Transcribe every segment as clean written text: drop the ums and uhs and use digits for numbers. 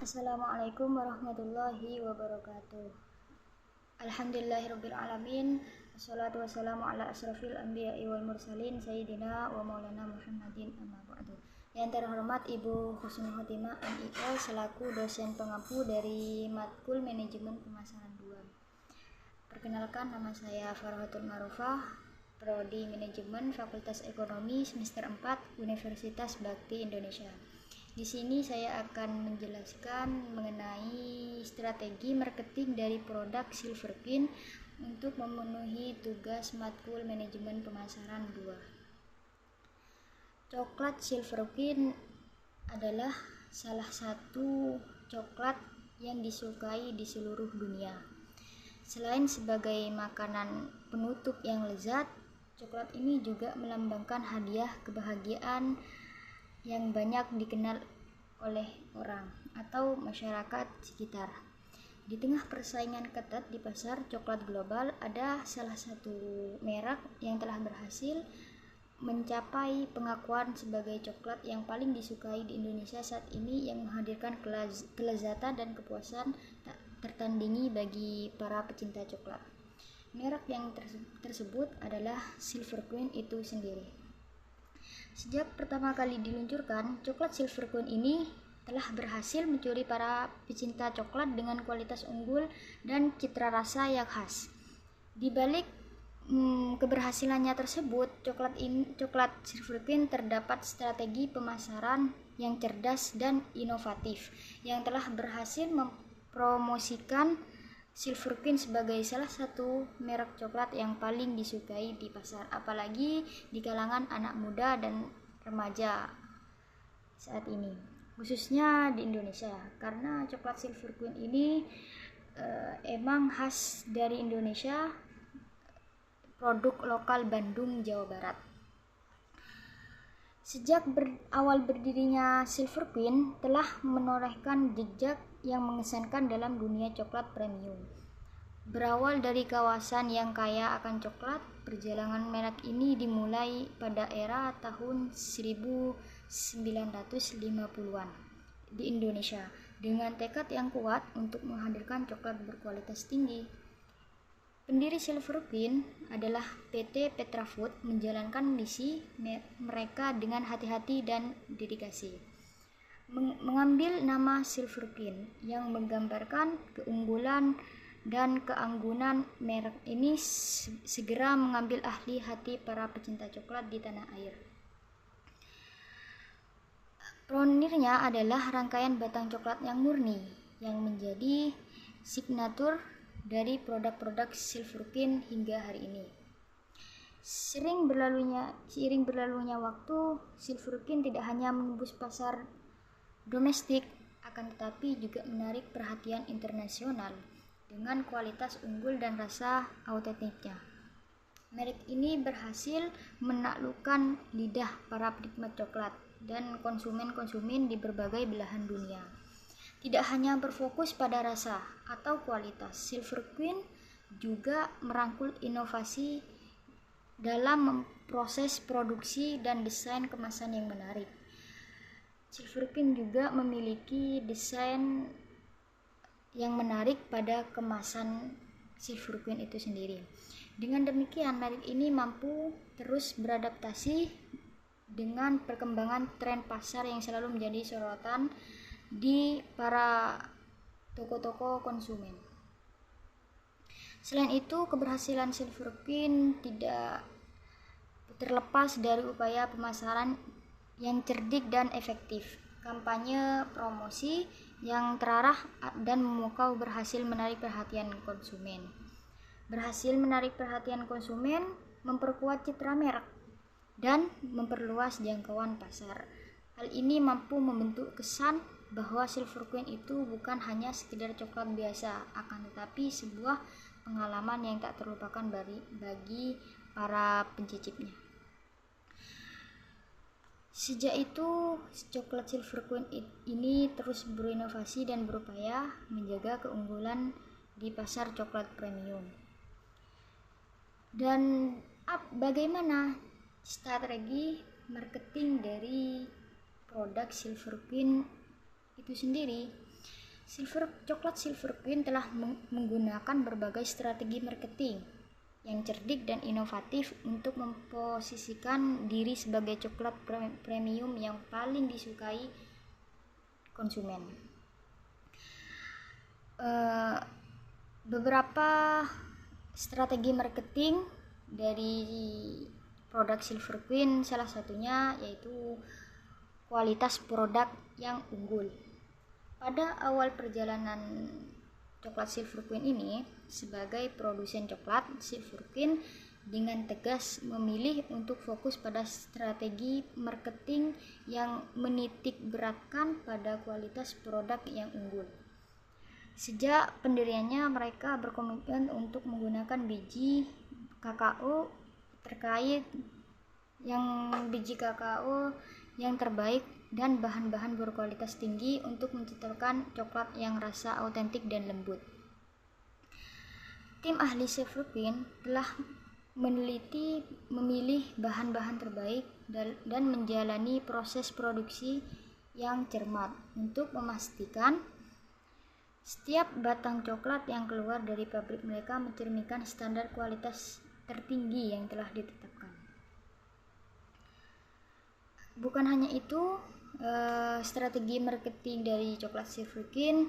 Assalamualaikum warahmatullahi wabarakatuh. Alhamdulillahirabbil alamin. Wassalatu wassalamu ala asrofil anbiya'i wal mursalin sayyidina wa maulana Muhammadin amma ba'du. Yang terhormat Ibu Husnul Khotimah MIL selaku dosen pengampu dari Matkul Manajemen Pemasaran 2. Perkenalkan, nama saya Farhatul Marufah, Prodi Manajemen Fakultas Ekonomi semester 4 Universitas Bakti Indonesia. Di sini saya akan menjelaskan mengenai strategi marketing dari produk Silverqueen untuk memenuhi tugas Matkul Manajemen Pemasaran 2. Coklat Silverqueen adalah salah satu coklat yang disukai di seluruh dunia. Selain sebagai makanan penutup yang lezat, coklat ini juga melambangkan hadiah kebahagiaan yang banyak dikenal oleh orang atau masyarakat sekitar. Di tengah persaingan ketat di pasar coklat global, ada salah satu merek yang telah berhasil mencapai pengakuan sebagai coklat yang paling disukai di Indonesia saat ini, yang menghadirkan kelezatan dan kepuasan tak tertandingi bagi para pecinta coklat. Merek yang tersebut adalah Silverqueen itu sendiri. Sejak pertama kali diluncurkan, coklat Silverqueen ini telah berhasil mencuri para pecinta coklat dengan kualitas unggul dan citra rasa yang khas. Di balik keberhasilannya tersebut, coklat Silverqueen terdapat strategi pemasaran yang cerdas dan inovatif yang telah berhasil mempromosikan Silverqueen sebagai salah satu merek coklat yang paling disukai di pasar, apalagi di kalangan anak muda dan remaja saat ini, khususnya di Indonesia, karena coklat Silverqueen ini emang khas dari Indonesia, produk lokal Bandung, Jawa Barat. Sejak awal berdirinya Silverqueen telah menorehkan jejak yang mengesankan dalam dunia coklat premium. Berawal dari kawasan yang kaya akan coklat, perjalanan merek ini dimulai pada era tahun 1950-an di Indonesia dengan tekad yang kuat untuk menghadirkan coklat berkualitas tinggi. Pendiri Silverqueen adalah PT Petra Food, menjalankan misi mereka dengan hati-hati dan dedikasi. Mengambil nama Silverqueen yang menggambarkan keunggulan dan keanggunan merek ini segera mengambil ahli hati para pecinta coklat di tanah air. Pionirnya adalah rangkaian batang coklat yang murni yang menjadi signatur dari produk-produk Silverqueen hingga hari ini. Seiring berlalunya waktu, Silverqueen tidak hanya menembus pasar domestik, akan tetapi juga menarik perhatian internasional dengan kualitas unggul dan rasa autentiknya. Merek ini berhasil menaklukkan lidah para penikmat coklat dan konsumen-konsumen di berbagai belahan dunia. Tidak hanya berfokus pada rasa atau kualitas, Silverqueen juga merangkul inovasi dalam proses produksi dan desain kemasan yang menarik. Silverqueen juga memiliki desain yang menarik pada kemasan Silverqueen itu sendiri. Dengan demikian, merek ini mampu terus beradaptasi dengan perkembangan tren pasar yang selalu menjadi sorotan di para toko-toko konsumen. Selain itu, keberhasilan Silverqueen tidak terlepas dari upaya pemasaran yang cerdik dan efektif. Kampanye promosi yang terarah dan memukau berhasil menarik perhatian konsumen. Memperkuat citra merek dan memperluas jangkauan pasar. Hal ini mampu membentuk kesan bahwa Silverqueen itu bukan hanya sekedar coklat biasa, akan tetapi sebuah pengalaman yang tak terlupakan bagi para pencicipnya. Sejak itu, coklat Silverqueen ini terus berinovasi dan berupaya menjaga keunggulan di pasar coklat premium. Dan bagaimana strategi marketing dari produk Silverqueen itu sendiri? Coklat Silver Queen telah menggunakan berbagai strategi marketing yang cerdik dan inovatif untuk memposisikan diri sebagai coklat premium yang paling disukai konsumen. Beberapa strategi marketing dari produk Silver Queen salah satunya yaitu kualitas produk yang unggul. Pada awal perjalanan coklat Silver Queen ini, sebagai produsen coklat, Silver Queen dengan tegas memilih untuk fokus pada strategi marketing yang menitik beratkan pada kualitas produk yang unggul. Sejak pendiriannya, mereka berkomitmen untuk menggunakan biji kakao yang terbaik dan bahan-bahan berkualitas tinggi untuk menciptakan coklat yang rasa autentik dan lembut. Tim ahli Silver Queen telah memilih bahan-bahan terbaik dan menjalani proses produksi yang cermat untuk memastikan setiap batang coklat yang keluar dari pabrik mereka mencerminkan standar kualitas tertinggi yang telah ditetapkan. Bukan hanya itu, strategi marketing dari coklat Silver Queen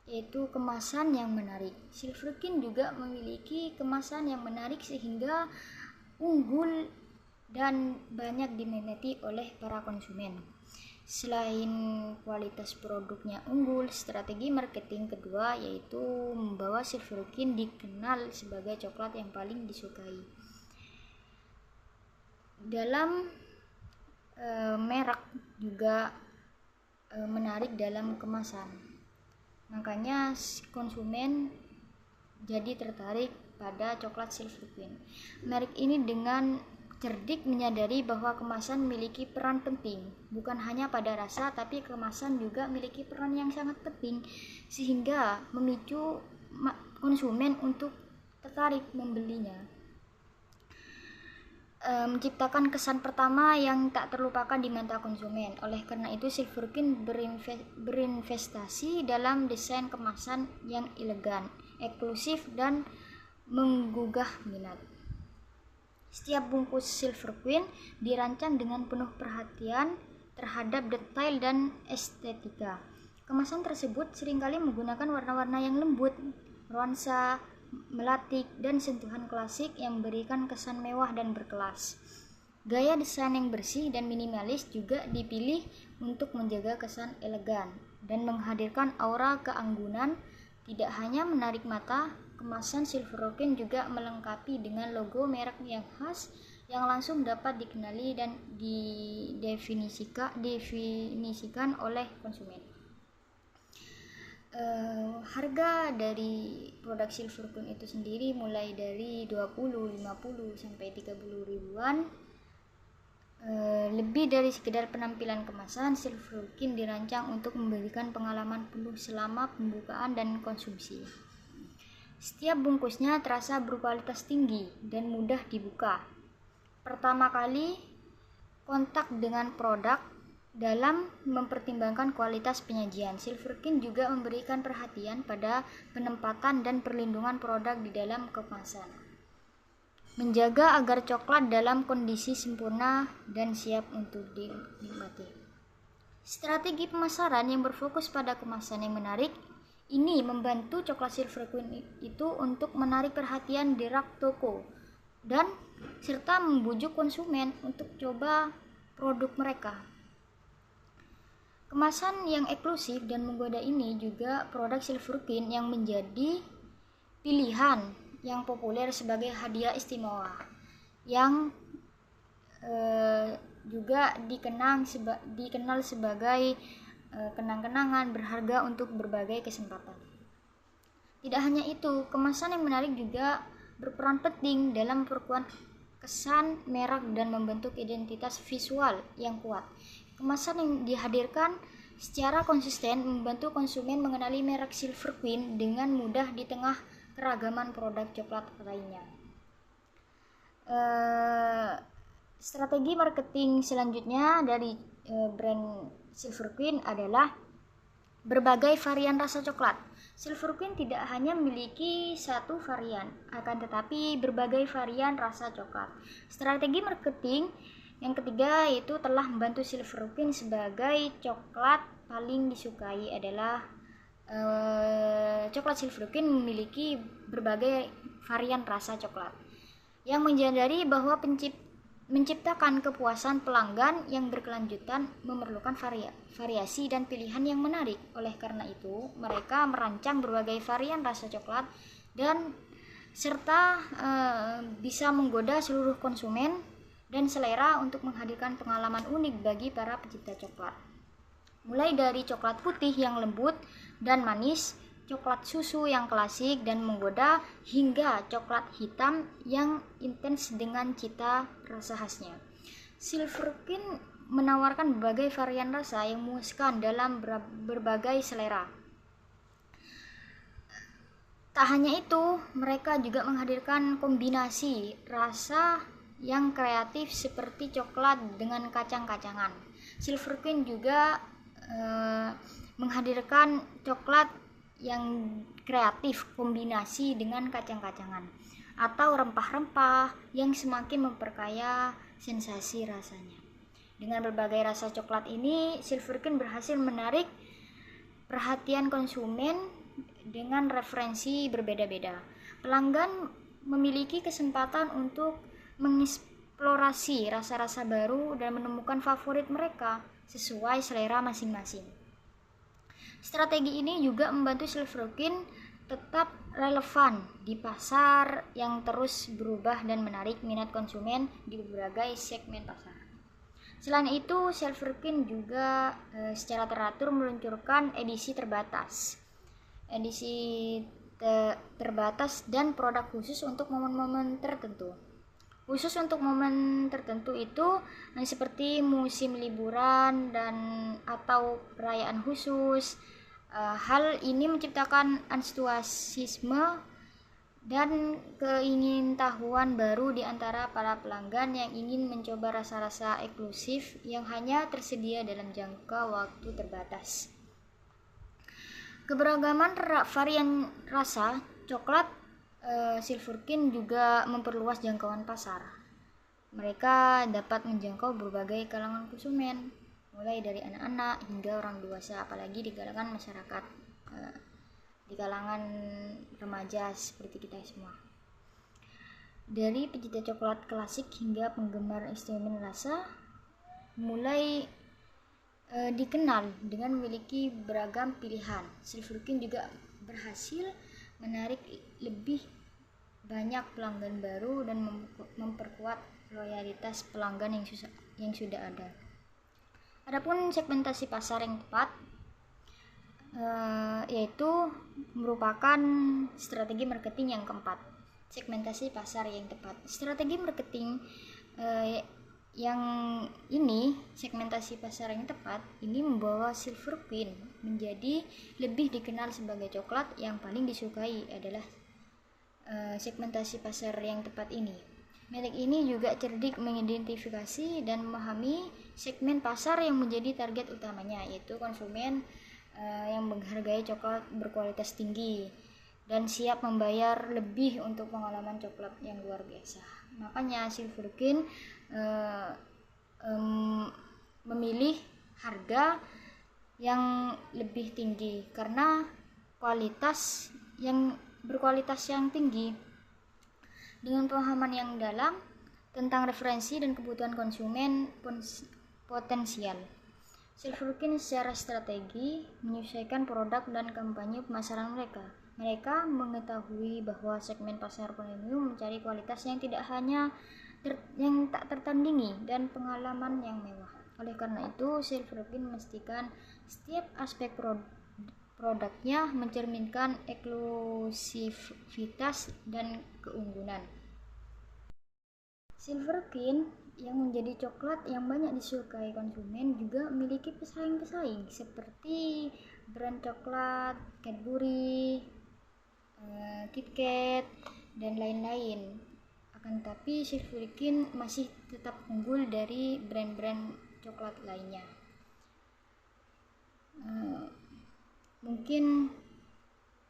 yaitu kemasan yang menarik. Silver Queen juga memiliki kemasan yang menarik sehingga unggul dan banyak diminati oleh para konsumen. Selain kualitas produknya unggul, strategi marketing kedua yaitu membawa Silver Queen dikenal sebagai coklat yang paling disukai. Dalam merek juga menarik dalam kemasan, makanya konsumen jadi tertarik pada coklat Silver Queen. Merek ini dengan cerdik menyadari bahwa kemasan memiliki peran penting, bukan hanya pada rasa, tapi kemasan juga memiliki peran yang sangat penting, sehingga memicu konsumen untuk tertarik membelinya. Menciptakan kesan pertama yang tak terlupakan di mata konsumen. Oleh karena itu, Silver Queen berinvestasi dalam desain kemasan yang elegan, eksklusif, dan menggugah minat. Setiap bungkus Silver Queen dirancang dengan penuh perhatian terhadap detail dan estetika. Kemasan tersebut seringkali menggunakan warna-warna yang lembut, nuansa melatik, dan sentuhan klasik yang memberikan kesan mewah dan berkelas. Gaya desain yang bersih dan minimalis juga dipilih untuk menjaga kesan elegan dan menghadirkan aura keanggunan. Tidak hanya menarik mata, kemasan Silver Queen juga melengkapi dengan logo merek yang khas yang langsung dapat dikenali dan didefinisikan oleh konsumen. Harga dari produk Silver Queen itu sendiri mulai dari 20, 50 sampai 30 ribuan. Lebih dari sekedar penampilan kemasan, Silver Queen dirancang untuk memberikan pengalaman penuh selama pembukaan dan konsumsi. Setiap bungkusnya terasa berkualitas tinggi dan mudah dibuka. Pertama kali kontak dengan produk. Dalam mempertimbangkan kualitas penyajian, Silver Queen juga memberikan perhatian pada penempatan dan perlindungan produk di dalam kemasan, menjaga agar coklat dalam kondisi sempurna dan siap untuk dinikmati. Strategi pemasaran yang berfokus pada kemasan yang menarik ini membantu coklat Silver Queen itu untuk menarik perhatian di rak toko dan serta membujuk konsumen untuk coba produk mereka. Kemasan yang eksklusif dan menggoda ini juga produk Silver Queen yang menjadi pilihan yang populer sebagai hadiah istimewa yang juga dikenal sebagai kenang-kenangan berharga untuk berbagai kesempatan. Tidak hanya itu, kemasan yang menarik juga berperan penting dalam memperkuat kesan merek dan membentuk identitas visual yang kuat. Kemasan yang dihadirkan secara konsisten membantu konsumen mengenali merek Silver Queen dengan mudah di tengah keragaman produk coklat lainnya. Strategi marketing selanjutnya dari brand Silver Queen adalah berbagai varian rasa coklat. Silver Queen tidak hanya memiliki satu varian, akan tetapi berbagai varian rasa coklat. Strategi marketing yang ketiga yaitu telah membantu Silver Queen sebagai coklat paling disukai adalah coklat Silver Queen memiliki berbagai varian rasa coklat yang menyadari bahwa menciptakan kepuasan pelanggan yang berkelanjutan memerlukan variasi dan pilihan yang menarik. Oleh karena itu, mereka merancang berbagai varian rasa coklat dan serta bisa menggoda seluruh konsumen dan selera untuk menghadirkan pengalaman unik bagi para pecinta coklat. Mulai dari coklat putih yang lembut dan manis, coklat susu yang klasik dan menggoda, hingga coklat hitam yang intens dengan cita rasa khasnya. Silver Queen menawarkan berbagai varian rasa yang memuaskan dalam berbagai selera. Tak hanya itu, mereka juga menghadirkan kombinasi rasa yang kreatif seperti coklat dengan kacang-kacangan. Silver Queen juga menghadirkan coklat yang kreatif kombinasi dengan kacang-kacangan atau rempah-rempah yang semakin memperkaya sensasi rasanya. Dengan berbagai rasa coklat ini, Silver Queen berhasil menarik perhatian konsumen dengan referensi berbeda-beda. Pelanggan memiliki kesempatan untuk mengeksplorasi rasa-rasa baru dan menemukan favorit mereka sesuai selera masing-masing. Strategi ini juga membantu Silver Queen tetap relevan di pasar yang terus berubah dan menarik minat konsumen di berbagai segmen pasar. Selain itu, Silver Queen juga secara teratur meluncurkan edisi terbatas. Terbatas dan produk khusus untuk momen-momen tertentu. Khusus untuk momen tertentu itu seperti musim liburan dan atau perayaan khusus. Hal ini menciptakan antusiasme dan keingintahuan baru di antara para pelanggan yang ingin mencoba rasa-rasa eksklusif yang hanya tersedia dalam jangka waktu terbatas. Keberagaman varian rasa coklat Silver Queen juga memperluas jangkauan pasar. Mereka dapat menjangkau berbagai kalangan konsumen, mulai dari anak-anak hingga orang dewasa, apalagi di kalangan masyarakat, di kalangan remaja seperti kita semua. Dari pecinta coklat klasik hingga penggemar ekstrim rasa, mulai dikenal dengan memiliki beragam pilihan. Silver Queen juga berhasil menarik lebih banyak pelanggan baru dan memperkuat loyalitas pelanggan yang sudah ada. Adapun segmentasi pasar yang tepat yaitu merupakan strategi marketing yang keempat. Segmentasi pasar yang tepat. Strategi marketing yang ini, segmentasi pasar yang tepat ini membawa Silver Queen menjadi lebih dikenal sebagai coklat yang paling disukai adalah segmentasi pasar yang tepat ini. Merek ini juga cerdik mengidentifikasi dan memahami segmen pasar yang menjadi target utamanya, yaitu konsumen yang menghargai coklat berkualitas tinggi dan siap membayar lebih untuk pengalaman coklat yang luar biasa. Makanya Silver Queen memilih harga yang lebih tinggi karena berkualitas yang tinggi. Dengan pemahaman yang dalam tentang referensi dan kebutuhan konsumen potensial, Silver Queen secara strategi menyesuaikan produk dan kampanye pemasaran mereka. Mereka mengetahui bahwa segmen pasar premium mencari kualitas yang tidak hanya yang tak tertandingi dan pengalaman yang mewah. Oleh karena itu, Silver Queen memastikan setiap aspek produknya mencerminkan eksklusivitas dan keunggulan. Silver Queen yang menjadi coklat yang banyak disukai konsumen juga memiliki pesaing-pesaing seperti brand coklat Cadbury, KitKat, dan lain-lain. Akan tetapi Silver Queen masih tetap unggul dari brand-brand coklat lainnya. Mungkin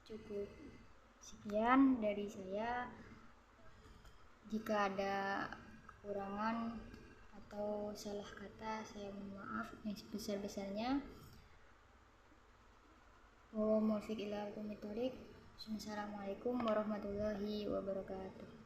cukup sekian dari saya. Jika ada kekurangan atau salah kata, saya mohon maaf yang sebesar-besarnya. Assalamualaikum warahmatullahi wabarakatuh.